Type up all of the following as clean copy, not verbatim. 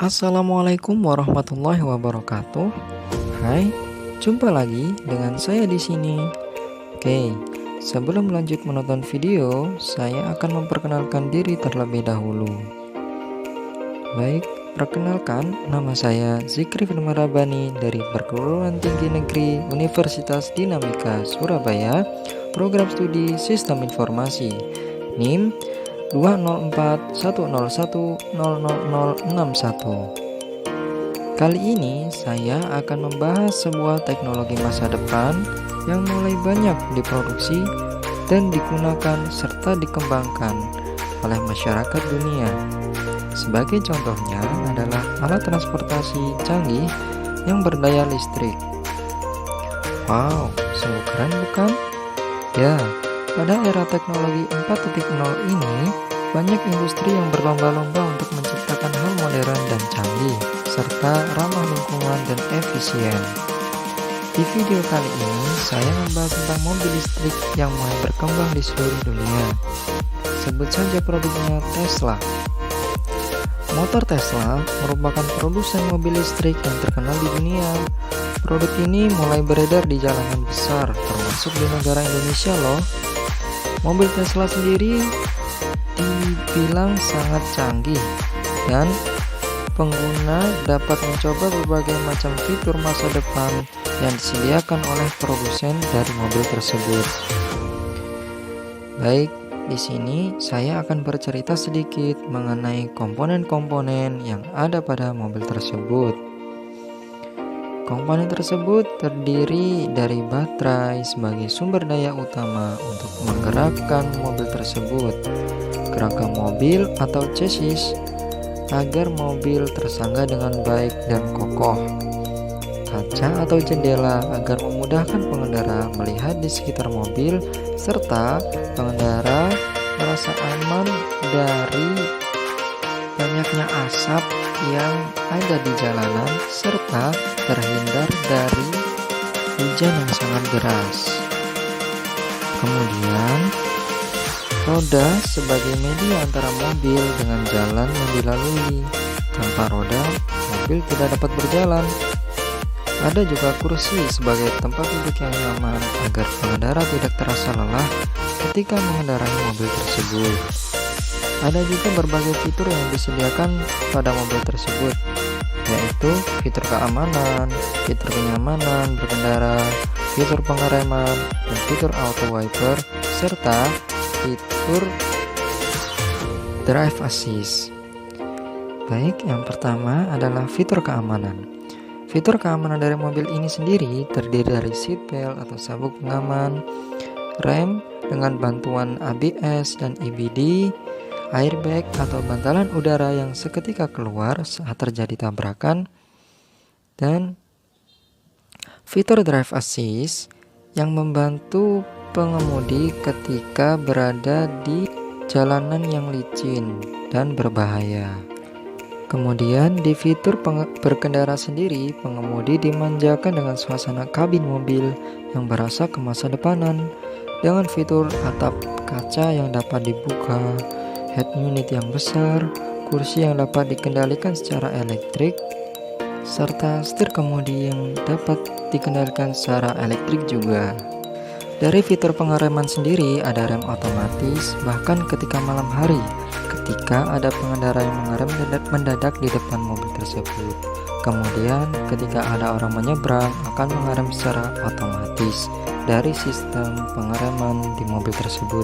Assalamualaikum warahmatullahi wabarakatuh. Hai, jumpa lagi dengan saya di sini. Oke, sebelum lanjut menonton video, saya akan memperkenalkan diri terlebih dahulu. Baik, perkenalkan, nama saya Zikri Firmarabani dari Perguruan Tinggi Negeri Universitas Dinamika Surabaya, Program Studi Sistem Informasi, NIM 20410100061. Kali ini saya akan membahas sebuah teknologi masa depan yang mulai banyak diproduksi dan digunakan serta dikembangkan oleh masyarakat dunia. Sebagai contohnya adalah alat transportasi canggih yang berdaya listrik. Wow, sungguh keren bukan? Ya, pada era teknologi 4.0 ini, banyak industri yang berlomba-lomba untuk menciptakan hal modern dan canggih, serta ramah lingkungan dan efisien. Di video kali ini, saya membahas tentang mobil listrik yang mulai berkembang di seluruh dunia. Sebut saja produknya Tesla. Motor Tesla merupakan produsen mobil listrik yang terkenal di dunia. Produk ini mulai beredar di jalanan besar, termasuk di negara Indonesia loh. Mobil Tesla sendiri dibilang sangat canggih dan pengguna dapat mencoba berbagai macam fitur masa depan yang disediakan oleh produsen dari mobil tersebut. Baik, di sini saya akan bercerita sedikit mengenai komponen-komponen yang ada pada mobil tersebut. Komponen tersebut terdiri dari baterai sebagai sumber daya utama untuk menggerakkan mobil tersebut, kerangka mobil atau chassis agar mobil tersangga dengan baik dan kokoh, kaca atau jendela agar memudahkan pengendara melihat di sekitar mobil, serta pengendara merasa aman dari banyaknya asap yang ada di jalanan serta terhindar dari hujan yang sangat deras. Kemudian, roda sebagai media antara mobil dengan jalan yang dilalui. Tanpa roda, mobil tidak dapat berjalan. Ada juga kursi sebagai tempat duduk yang nyaman agar pengendara tidak terasa lelah ketika mengendarai mobil tersebut. Ada juga berbagai fitur yang disediakan pada mobil tersebut, yaitu fitur keamanan, fitur kenyamanan berkendara, fitur pengereman, dan fitur auto wiper, serta fitur drive assist. Baik, yang pertama adalah fitur keamanan. Fitur keamanan dari mobil ini sendiri terdiri dari seatbelt atau sabuk pengaman, rem dengan bantuan ABS dan EBD, airbag atau bantalan udara yang seketika keluar saat terjadi tabrakan, dan fitur drive assist yang membantu pengemudi ketika berada di jalanan yang licin dan berbahaya. Kemudian di fitur berkendara sendiri, pengemudi dimanjakan dengan suasana kabin mobil yang berasa ke masa depanan dengan fitur atap kaca yang dapat dibuka, head unit yang besar, kursi yang dapat dikendalikan secara elektrik, serta setir kemudi yang dapat dikendalikan secara elektrik juga. Dari fitur pengereman sendiri ada rem otomatis bahkan ketika malam hari ketika ada pengendara yang mengerem mendadak di depan mobil tersebut. Kemudian ketika ada orang menyeberang akan mengerem secara otomatis dari sistem pengereman di mobil tersebut.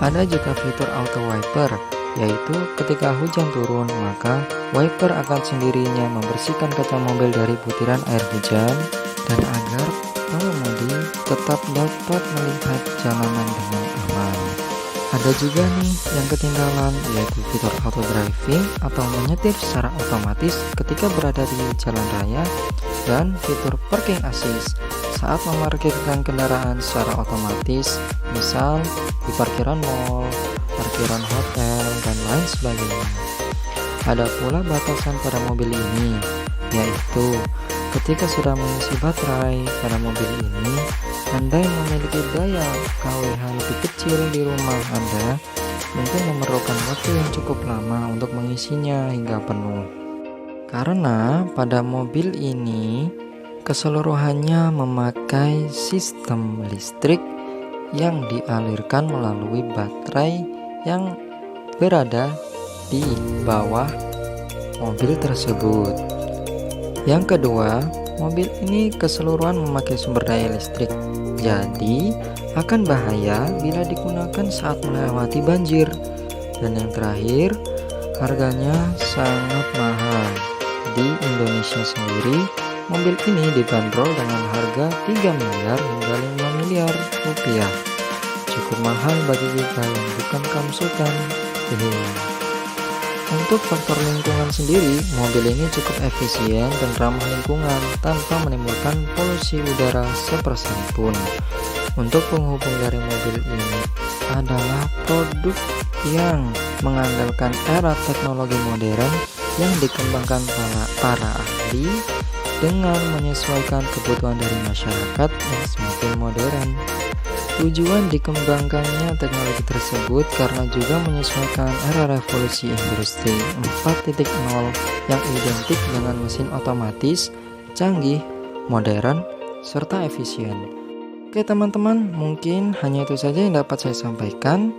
Ada juga fitur auto wiper, yaitu ketika hujan turun maka wiper akan sendirinya membersihkan kaca mobil dari butiran air hujan dan agar pengemudi tetap dapat melihat jalanan dengan aman. Ada juga nih yang ketinggalan, yaitu fitur auto driving atau menyetir secara otomatis ketika berada di jalan raya, dan fitur parking assist saat memarkirkan kendaraan secara otomatis, misal di parkiran mall, parkiran hotel, dan lain sebagainya. Ada pula batasan pada mobil ini, yaitu ketika sudah mengisi baterai pada mobil ini, Anda yang memiliki daya KWH lebih kecil di rumah Anda mungkin memerlukan waktu yang cukup lama untuk mengisinya hingga penuh. Karena pada mobil ini keseluruhannya memakai sistem listrik yang dialirkan melalui baterai yang berada di bawah mobil tersebut. Yang kedua, mobil ini keseluruhan memakai sumber daya listrik, jadi akan bahaya bila digunakan saat melewati banjir. Dan yang terakhir, harganya sangat mahal. Di Indonesia sendiri, mobil ini dibanderol dengan harga 3 miliar hingga 5 miliar rupiah. Cukup mahal bagi kita yang bukan kamsukan. Untuk faktor lingkungan sendiri, mobil ini cukup efisien dan ramah lingkungan tanpa menimbulkan polusi udara sepersen pun. Untuk penghubung dari mobil ini adalah produk yang mengandalkan era teknologi modern yang dikembangkan para ahli dengan menyesuaikan kebutuhan dari masyarakat yang semakin modern. Tujuan dikembangkannya teknologi tersebut karena juga menyesuaikan era revolusi industri 4.0 yang identik dengan mesin otomatis, canggih, modern, serta efisien. Oke teman-teman, mungkin hanya itu saja yang dapat saya sampaikan.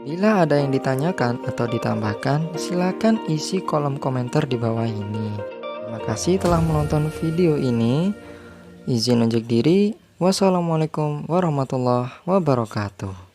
Bila ada yang ditanyakan atau ditambahkan, silakan isi kolom komentar di bawah ini. Terima kasih telah menonton video ini. Izin unjuk diri. Wassalamualaikum warahmatullahi wabarakatuh.